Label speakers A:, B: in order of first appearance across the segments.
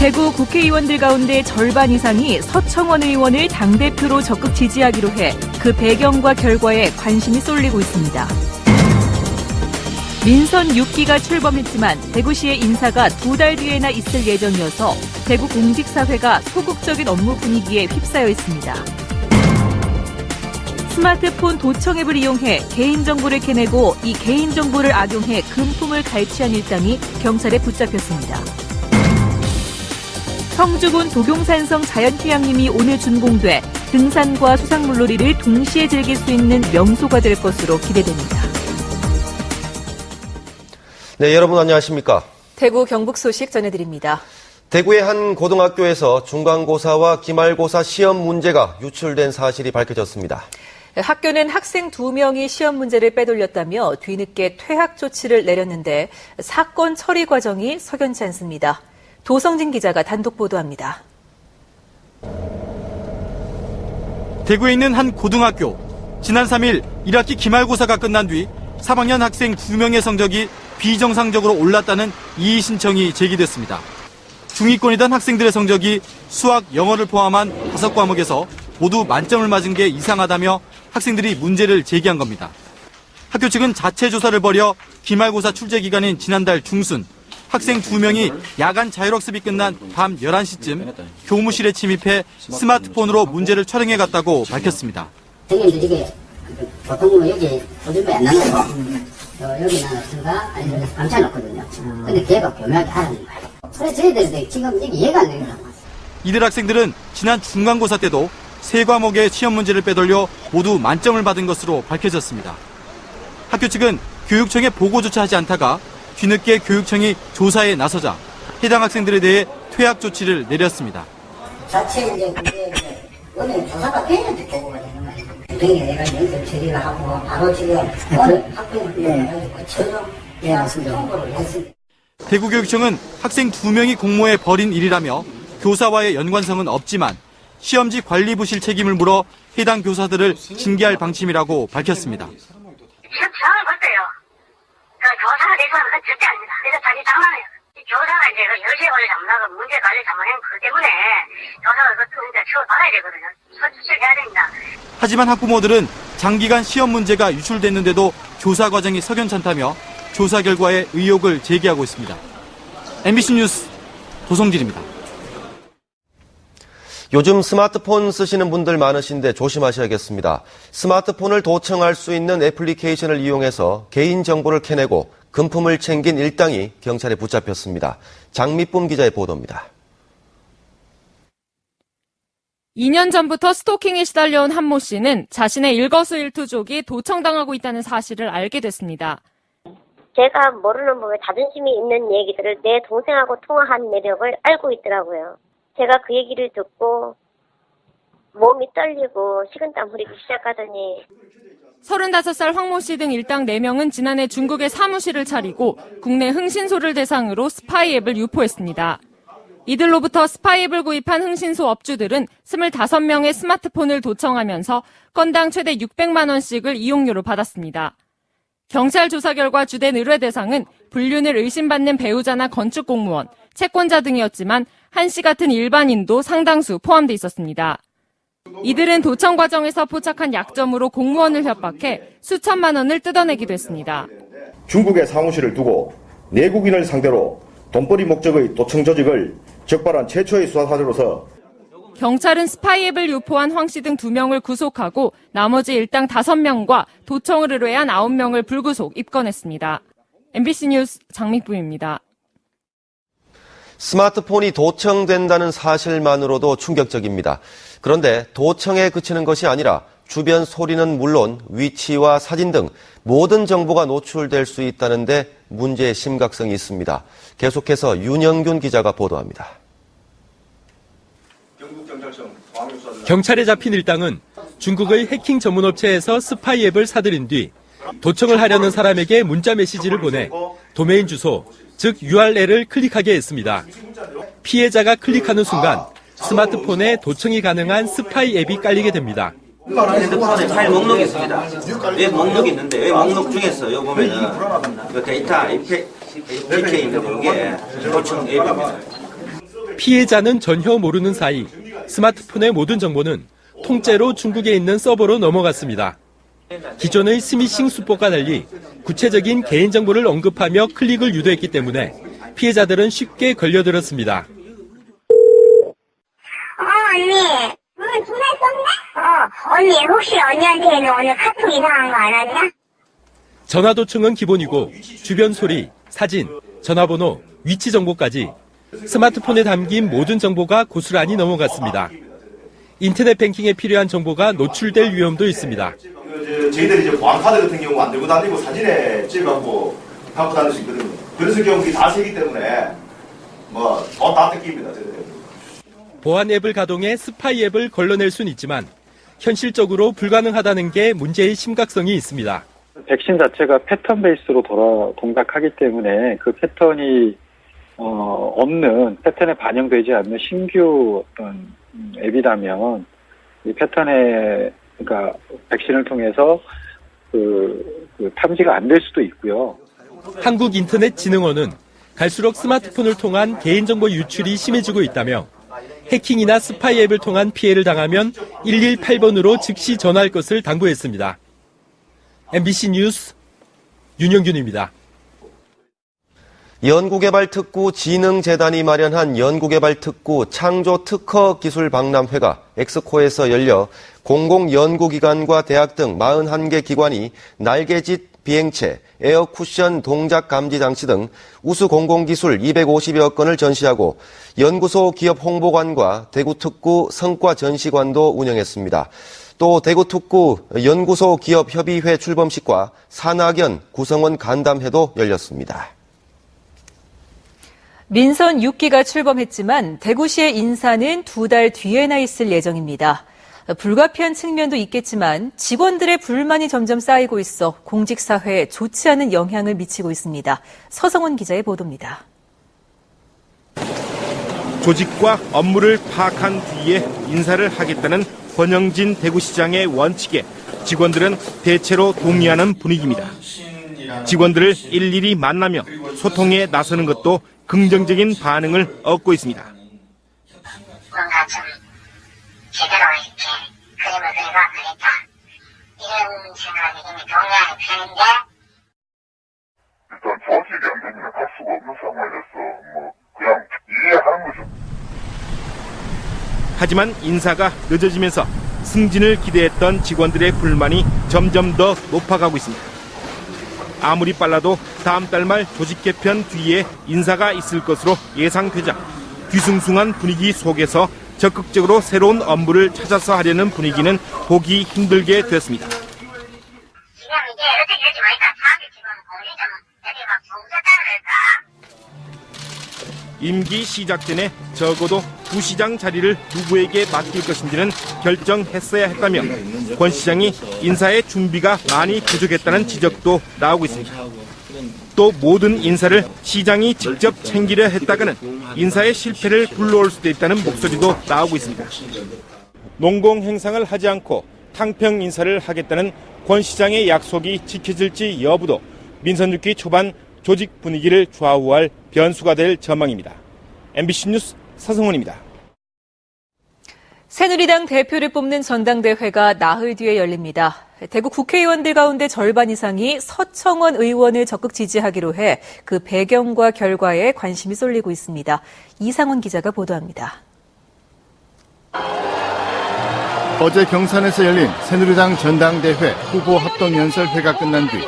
A: 대구 국회의원들 가운데 절반 이상이 서청원 의원을 당대표로 적극 지지하기로 해 그 배경과 결과에 관심이 쏠리고 있습니다. 민선 6기가 출범했지만 대구시의 인사가 2달 뒤에나 있을 예정이어서 대구 공직사회가 소극적인 업무 분위기에 휩싸여 있습니다. 스마트폰 도청 앱을 이용해 개인정보를 캐내고 이 개인정보를 악용해 금품을 갈취한 일당이 경찰에 붙잡혔습니다. 성주군 도경산성 자연휴양림이 오늘 준공돼 등산과 수상물놀이를 동시에 즐길 수 있는 명소가 될 것으로 기대됩니다.
B: 네, 여러분 안녕하십니까?
A: 대구 경북 소식 전해드립니다.
B: 대구의 한 고등학교에서 중간고사와 기말고사 시험 문제가 유출된 사실이 밝혀졌습니다.
A: 학교는 학생 2명이 시험 문제를 빼돌렸다며 뒤늦게 퇴학 조치를 내렸는데 사건 처리 과정이 석연치 않습니다. 도성진 기자가 단독 보도합니다.
C: 대구에 있는 한 고등학교. 지난 3일 1학기 기말고사가 끝난 뒤 3학년 학생 2명의 성적이 비정상적으로 올랐다는 이의 신청이 제기됐습니다. 중위권이던 학생들의 성적이 수학, 영어를 포함한 5과목에서 모두 만점을 맞은 게 이상하다며 학생들이 문제를 제기한 겁니다. 학교 측은 자체 조사를 벌여 기말고사 출제 기간인 지난달 중순 학생 2명이 야간 자율학습이 끝난 밤 11시쯤 교무실에 침입해 스마트폰으로 문제를 촬영해 갔다고 밝혔습니다.
D: 선생님들 이게 보통 여기 보증배 안 나눠서 여기 나눴든가 아니면 감춰놓거든요. 근데 걔가 교묘하게 하라는 거예요. 그래서 저희들도 지금 이게 이해가 안 되더라고요.
C: 이들 학생들은 지난 중간고사 때도 3과목의 시험 문제를 빼돌려 모두 만점을 받은 것으로 밝혀졌습니다. 학교 측은 교육청에 보고조차 하지 않다가 뒤늦게 교육청이 조사에 나서자 해당 학생들에 대해 퇴학 조치를 내렸습니다.
D: 자체 이제 그게 오늘 조사가 되는데 보고가 되는 거예요. 등에 내가 연습 처리를 하고 바로 지금 오늘 학생을 처럼 통보를 했습니다.
C: 대구교육청은 학생 2명이 공모해 벌인 일이라며 교사와의 연관성은 없지만 시험지 관리부실 책임을 물어 해당 교사들을 징계할 방침이라고 밝혔습니다.
E: 상황을 봤어요. 교사가 돼서는 절대 아닙니다. 그래서 자기 장난해요. 교사가 이제 여시에 관리 잘못하고 문제 관리 잘못한 그 때문에 교사가 그것도 이제 처벌받아야 되거든요. 수술해야 됩니다.
C: 하지만 학부모들은 장기간 시험 문제가 유출됐는데도 조사 과정이 석연찮다며 조사 결과에 의혹을 제기하고 있습니다. MBC 뉴스 도성진입니다.
B: 요즘 스마트폰 쓰시는 분들 많으신데 조심하셔야겠습니다. 스마트폰을 도청할 수 있는 애플리케이션을 이용해서 개인정보를 캐내고 금품을 챙긴 일당이 경찰에 붙잡혔습니다. 장미쁨 기자의 보도입니다.
F: 2년 전부터 스토킹에 시달려온 한모 씨는 자신의 일거수일투족이 도청당하고 있다는 사실을 알게 됐습니다.
G: 제가 모르는 법에 자존심이 있는 얘기들을 내 동생하고 통화한 내력을 알고 있더라고요. 제가 그 얘기를 듣고 몸이 떨리고 식은땀 흐리기 시작하더니
F: 35살 황모 씨 등 일당 4명은 지난해 중국에 사무실을 차리고 국내 흥신소를 대상으로 스파이 앱을 유포했습니다. 이들로부터 스파이 앱을 구입한 흥신소 업주들은 25명의 스마트폰을 도청하면서 건당 최대 600만 원씩을 이용료로 받았습니다. 경찰 조사 결과 주된 의뢰 대상은 불륜을 의심받는 배우자나 건축 공무원, 채권자 등이었지만 한 씨 같은 일반인도 상당수 포함돼 있었습니다. 이들은 도청 과정에서 포착한 약점으로 공무원을 협박해 수천만 원을 뜯어내기도 했습니다.
H: 중국에 사무실을 두고 내국인을 상대로 돈벌이 목적의 도청 조직을 적발한 최초의 수사 사례로서
F: 경찰은 스파이 앱을 유포한 황 씨 등 2명을 구속하고 나머지 일당 5명과 도청을 의뢰한 9명을 불구속 입건했습니다. MBC 뉴스 장미쁨입니다.
B: 스마트폰이 도청된다는 사실만으로도 충격적입니다. 그런데 도청에 그치는 것이 아니라 주변 소리는 물론 위치와 사진 등 모든 정보가 노출될 수 있다는데 문제의 심각성이 있습니다. 계속해서 윤영균 기자가 보도합니다.
I: 경찰에 잡힌 일당은 중국의 해킹 전문업체에서 스파이 앱을 사들인 뒤 도청을 하려는 사람에게 문자 메시지를 보내 도메인 주소, 즉 URL을 클릭하게 했습니다. 피해자가 클릭하는 순간 스마트폰에 도청이 가능한 스파이 앱이 깔리게 됩니다.
J: 핸드폰에 파일 목록이 있습니다. 웹 목록이 있는데 웹 목록 중에서 여기 보면은 데이터 APK 있는데 이게 도청 앱입니다.
I: 피해자는 전혀 모르는 사이 스마트폰의 모든 정보는 통째로 중국에 있는 서버로 넘어갔습니다. 기존의 스미싱 수법과 달리 구체적인 개인정보를 언급하며 클릭을 유도했기 때문에 피해자들은 쉽게 걸려들었습니다.
E: 언니, 전화 썼네? 언니, 혹시 언니한테는 오늘 카톡 이상한 거 안 왔냐?
I: 전화 도청은 기본이고 주변 소리, 사진, 전화번호, 위치 정보까지 스마트폰에 담긴 모든 정보가 고스란히 넘어갔습니다. 인터넷 뱅킹에 필요한 정보가 노출될 위험도 있습니다.
H: 저희들이 이제 보안카드 같은 경우 안 들고 다니고 사진에 찍어갖고 갖고 다닐 수 있거든요. 그래서 경우가 다 세기 때문에 돈 다 뜯깁니다.
I: 보안 앱을 가동해 스파이 앱을 걸러낼 수는 있지만 현실적으로 불가능하다는 게 문제의 심각성이 있습니다.
K: 백신 자체가 패턴 베이스로 동작하기 때문에 그 패턴이 없는, 패턴에 반영되지 않는 신규 어떤 앱이라면 이 패턴에, 그러니까 백신을 통해서 탐지가 안 될 수도 있고요.
I: 한국인터넷진흥원은 갈수록 스마트폰을 통한 개인정보 유출이 심해지고 있다며 해킹이나 스파이 앱을 통한 피해를 당하면 118번으로 즉시 전화할 것을 당부했습니다. MBC 뉴스 윤영균입니다.
B: 연구개발특구 진흥재단이 마련한 연구개발특구 창조특허기술박람회가 엑스코에서 열려 공공연구기관과 대학 등 41개 기관이 날개짓 비행체, 에어쿠션 동작감지 장치 등 우수 공공기술 250여 건을 전시하고 연구소 기업 홍보관과 대구특구 성과전시관도 운영했습니다. 또 대구특구 연구소 기업협의회 출범식과 산학연 구성원 간담회도 열렸습니다.
A: 민선 6기가 출범했지만 대구시의 인사는 2달 뒤에나 있을 예정입니다. 불가피한 측면도 있겠지만 직원들의 불만이 점점 쌓이고 있어 공직사회에 좋지 않은 영향을 미치고 있습니다. 서성원 기자의 보도입니다.
L: 조직과 업무를 파악한 뒤에 인사를 하겠다는 권영진 대구시장의 원칙에 직원들은 대체로 동의하는 분위기입니다. 직원들을 일일이 만나며 소통에 나서는 것도 긍정적인 반응을 얻고 있습니다.
E: 뭔가 좀 제대로 이렇게 그림을 그리고 그랬다 이런 생각이 이미 동의하는 편인데
M: 일단 조직이 안 되면 할 수가 없는 상황이라서 그냥 이해하는 거죠.
L: 하지만 인사가 늦어지면서 승진을 기대했던 직원들의 불만이 점점 더 높아가고 있습니다. 아무리 빨라도 다음 달 말 조직 개편 뒤에 인사가 있을 것으로 예상되자 뒤숭숭한 분위기 속에서 적극적으로 새로운 업무를 찾아서 하려는 분위기는 보기 힘들게 됐습니다.
E: 지금 이제 어떻게 될지 모르니까 사람들 지금 공리 좀 여기 막 봉쇄단을 할까?
L: 임기 시작 전에 적어도 부시장 자리를 누구에게 맡길 것인지는 결정했어야 했다며 권 시장이 인사의 준비가 많이 부족했다는 지적도 나오고 있습니다. 또 모든 인사를 시장이 직접 챙기려 했다가는 인사의 실패를 불러올 수도 있다는 목소리도 나오고 있습니다. 농공 행상을 하지 않고 탕평 인사를 하겠다는 권 시장의 약속이 지켜질지 여부도 민선 6기 초반 조직 분위기를 좌우할 변수가 될 전망입니다. MBC 뉴스 서성훈입니다.
A: 새누리당 대표를 뽑는 전당대회가 나흘 뒤에 열립니다. 대구 국회의원들 가운데 절반 이상이 서청원 의원을 적극 지지하기로 해 그 배경과 결과에 관심이 쏠리고 있습니다. 이상훈 기자가 보도합니다.
N: 어제 경산에서 열린 새누리당 전당대회 후보 합동연설회가 끝난 뒤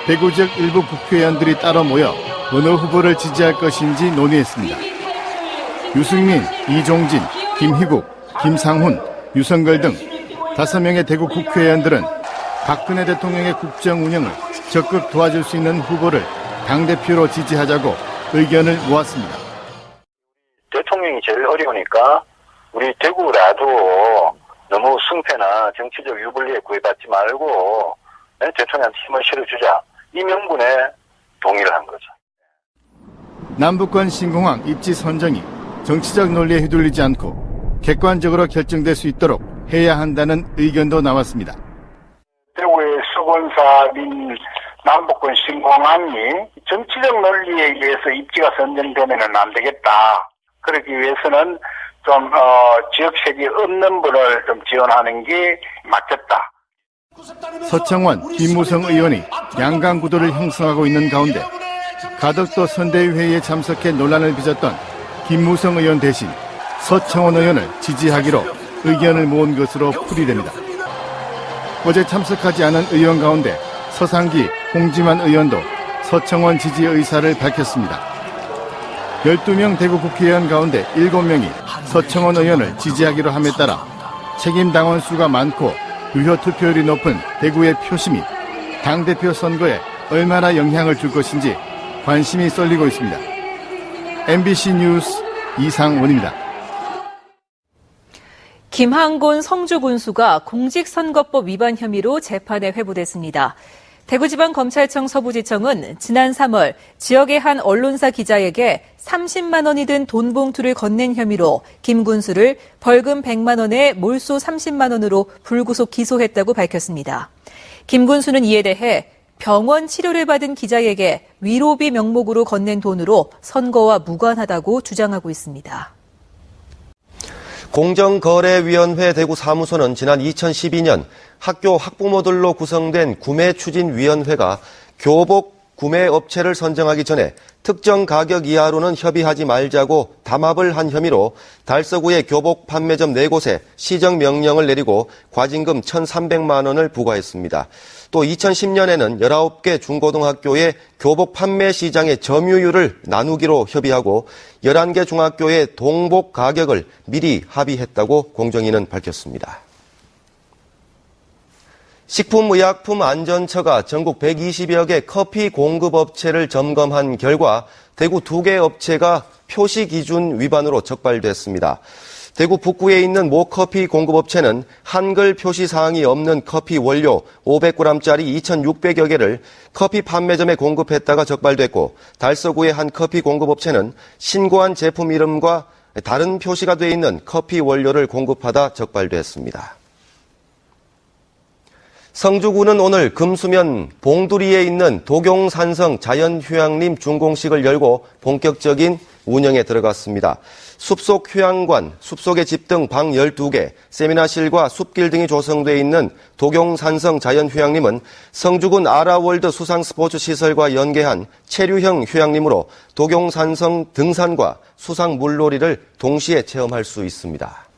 N: 대구 지역 일부 국회의원들이 따로 모여 어느 후보를 지지할 것인지 논의했습니다. 유승민, 이종진, 김희국, 김상훈, 유성걸 등 5명의 대구 국회의원들은 박근혜 대통령의 국정 운영을 적극 도와줄 수 있는 후보를 당대표로 지지하자고 의견을 모았습니다.
O: 대통령이 제일 어려우니까 우리 대구라도 너무 승패나 정치적 유불리에 구애받지 말고 대통령한테 힘을 실어주자. 이 명분에 동의를 한 거죠.
N: 남북권 신공항 입지 선정이 정치적 논리에 휘둘리지 않고 객관적으로 결정될 수 있도록 해야 한다는 의견도 나왔습니다.
O: 대구의 수건사 민 남북권 신공항이 정치적 논리에 의해서 입지가 선정되면 안 되겠다. 그러기 위해서는 좀 지역색이 없는 분을 좀 지원하는 게 맞겠다.
N: 서청원, 김무성 의원이 양강 구도를 형성하고 있는 가운데 가덕도 선대위회의에 참석해 논란을 빚었던 김무성 의원 대신 서청원 의원을 지지하기로 의견을 모은 것으로 풀이됩니다. 어제 참석하지 않은 의원 가운데 서상기, 홍지만 의원도 서청원 지지 의사를 밝혔습니다. 12명 대구 국회의원 가운데 7명이 서청원 의원을 지지하기로 함에 따라 책임 당원 수가 많고 유효 투표율이 높은 대구의 표심이 당대표 선거에 얼마나 영향을 줄 것인지 관심이 쏠리고 있습니다. MBC 뉴스 이상원입니다.
A: 김한곤 성주군수가 공직선거법 위반 혐의로 재판에 회부됐습니다. 대구지방검찰청 서부지청은 지난 3월 지역의 한 언론사 기자에게 30만 원이 든 돈 봉투를 건넨 혐의로 김 군수를 벌금 100만 원에 몰수 30만 원으로 불구속 기소했다고 밝혔습니다. 김 군수는 이에 대해 병원 치료를 받은 기자에게 위로비 명목으로 건넨 돈으로 선거와 무관하다고 주장하고 있습니다.
B: 공정거래위원회 대구 사무소는 지난 2012년 학교 학부모들로 구성된 구매추진위원회가 교복 구매 업체를 선정하기 전에 특정 가격 이하로는 협의하지 말자고 담합을 한 혐의로 달서구의 교복 판매점 4곳에 시정명령을 내리고 과징금 1,300만 원을 부과했습니다. 또 2010년에는 19개 중고등학교의 교복 판매 시장의 점유율을 나누기로 협의하고 11개 중학교의 동복 가격을 미리 합의했다고 공정위는 밝혔습니다. 식품의약품안전처가 전국 120여 개 커피 공급업체를 점검한 결과 대구 2개 업체가 표시 기준 위반으로 적발됐습니다. 대구 북구에 있는 모 커피 공급업체는 한글 표시 사항이 없는 커피 원료 500g짜리 2,600여 개를 커피 판매점에 공급했다가 적발됐고, 달서구의 한 커피 공급업체는 신고한 제품 이름과 다른 표시가 되어 있는 커피 원료를 공급하다 적발됐습니다. 성주구는 오늘 금수면 봉두리에 있는 도경산성 자연휴양림 준공식을 열고 본격적인 운영에 들어갔습니다. 숲속 휴양관, 숲속의 집 등 방 12개, 세미나실과 숲길 등이 조성되어 있는 도경산성 자연휴양림은 성주군 아라월드 수상스포츠시설과 연계한 체류형 휴양림으로 도경산성 등산과 수상물놀이를 동시에 체험할 수 있습니다.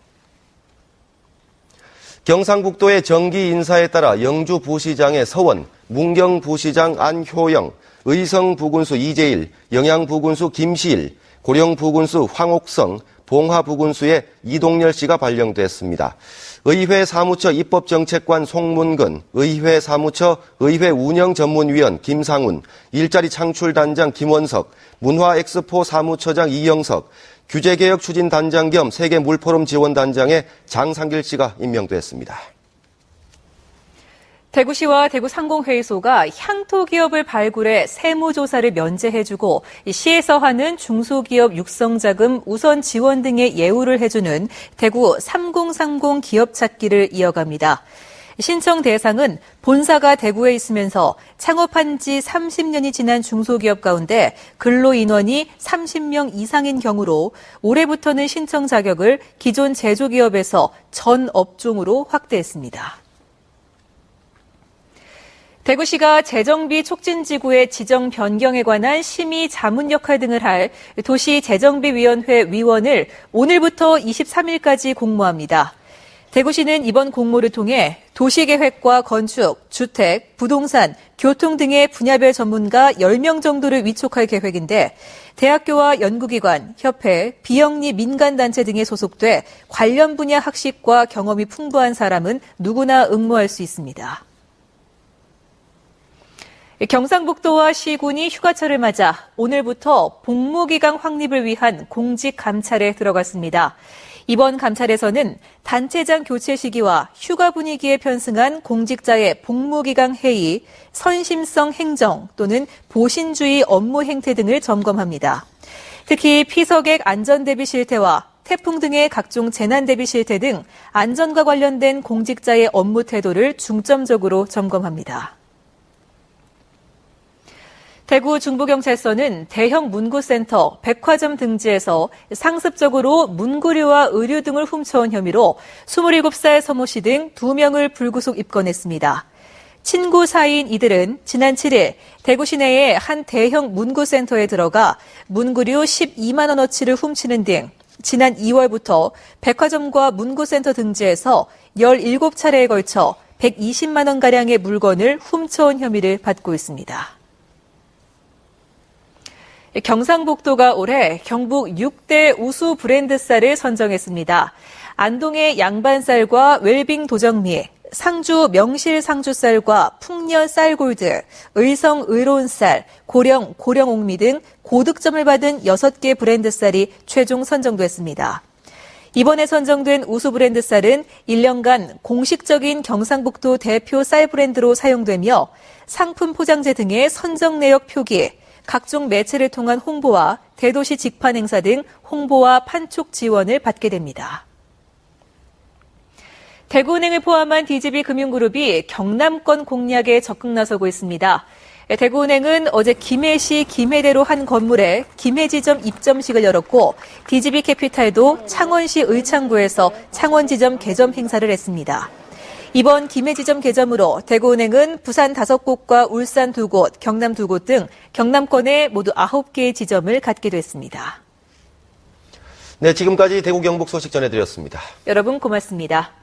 B: 경상북도의 정기 인사에 따라 영주 부시장의 서원, 문경 부시장 안효영, 의성 부군수 이재일, 영양 부군수 김시일, 고령 부군수 황옥성, 봉하 부군수의 이동열 씨가 발령됐습니다. 의회 사무처 입법정책관 송문근, 의회 사무처 의회 운영전문위원 김상훈, 일자리 창출단장 김원석, 문화엑스포 사무처장 이영석, 규제개혁 추진단장 겸 세계 물포럼 지원단장의 장상길 씨가 임명됐습니다.
A: 대구시와 대구상공회의소가 향토기업을 발굴해 세무조사를 면제해주고 시에서 하는 중소기업 육성자금 우선 지원 등의 예우를 해주는 대구 3030 기업 찾기를 이어갑니다. 신청 대상은 본사가 대구에 있으면서 창업한 지 30년이 지난 중소기업 가운데 근로 인원이 30명 이상인 경우로 올해부터는 신청 자격을 기존 제조기업에서 전 업종으로 확대했습니다. 대구시가 재정비 촉진지구의 지정 변경에 관한 심의 자문 역할 등을 할 도시재정비위원회 위원을 오늘부터 23일까지 공모합니다. 대구시는 이번 공모를 통해 도시계획과 건축, 주택, 부동산, 교통 등의 분야별 전문가 10명 정도를 위촉할 계획인데 대학교와 연구기관, 협회, 비영리 민간단체 등에 소속돼 관련 분야 학식과 경험이 풍부한 사람은 누구나 응모할 수 있습니다. 경상북도와 시군이 휴가철을 맞아 오늘부터 복무기간 확립을 위한 공직 감찰에 들어갔습니다. 이번 감찰에서는 단체장 교체 시기와 휴가 분위기에 편승한 공직자의 복무기간 회의, 선심성 행정 또는 보신주의 업무 행태 등을 점검합니다. 특히 피서객 안전대비 실태와 태풍 등의 각종 재난 대비 실태 등 안전과 관련된 공직자의 업무 태도를 중점적으로 점검합니다. 대구 중부경찰서는 대형 문구센터, 백화점 등지에서 상습적으로 문구류와 의류 등을 훔쳐온 혐의로 27살 서모 씨 등 2명을 불구속 입건했습니다. 친구 사이인 이들은 지난 7일 대구 시내의 한 대형 문구센터에 들어가 문구류 12만 원어치를 훔치는 등 지난 2월부터 백화점과 문구센터 등지에서 17차례에 걸쳐 120만 원가량의 물건을 훔쳐온 혐의를 받고 있습니다. 경상북도가 올해 경북 6대 우수 브랜드 쌀을 선정했습니다. 안동의 양반쌀과 웰빙 도정미, 상주 명실 상주쌀과 풍년 쌀골드, 의성 의론쌀, 고령 고령옥미 등 고득점을 받은 6개 브랜드 쌀이 최종 선정됐습니다. 이번에 선정된 우수 브랜드 쌀은 1년간 공식적인 경상북도 대표 쌀 브랜드로 사용되며 상품 포장재 등의 선정 내역 표기, 각종 매체를 통한 홍보와 대도시 직판 행사 등 홍보와 판촉 지원을 받게 됩니다. 대구은행을 포함한 DGB 금융그룹이 경남권 공략에 적극 나서고 있습니다. 대구은행은 어제 김해시 김해대로 한 건물에 김해지점 입점식을 열었고 DGB 캐피탈도 창원시 의창구에서 창원지점 개점 행사를 했습니다. 이번 김해지점 개점으로 대구은행은 부산 5곳과 울산 2곳, 경남 2곳 등 경남권에 모두 9개의 지점을 갖게 됐습니다.
B: 네, 지금까지 대구 경북 소식 전해드렸습니다.
A: 여러분 고맙습니다.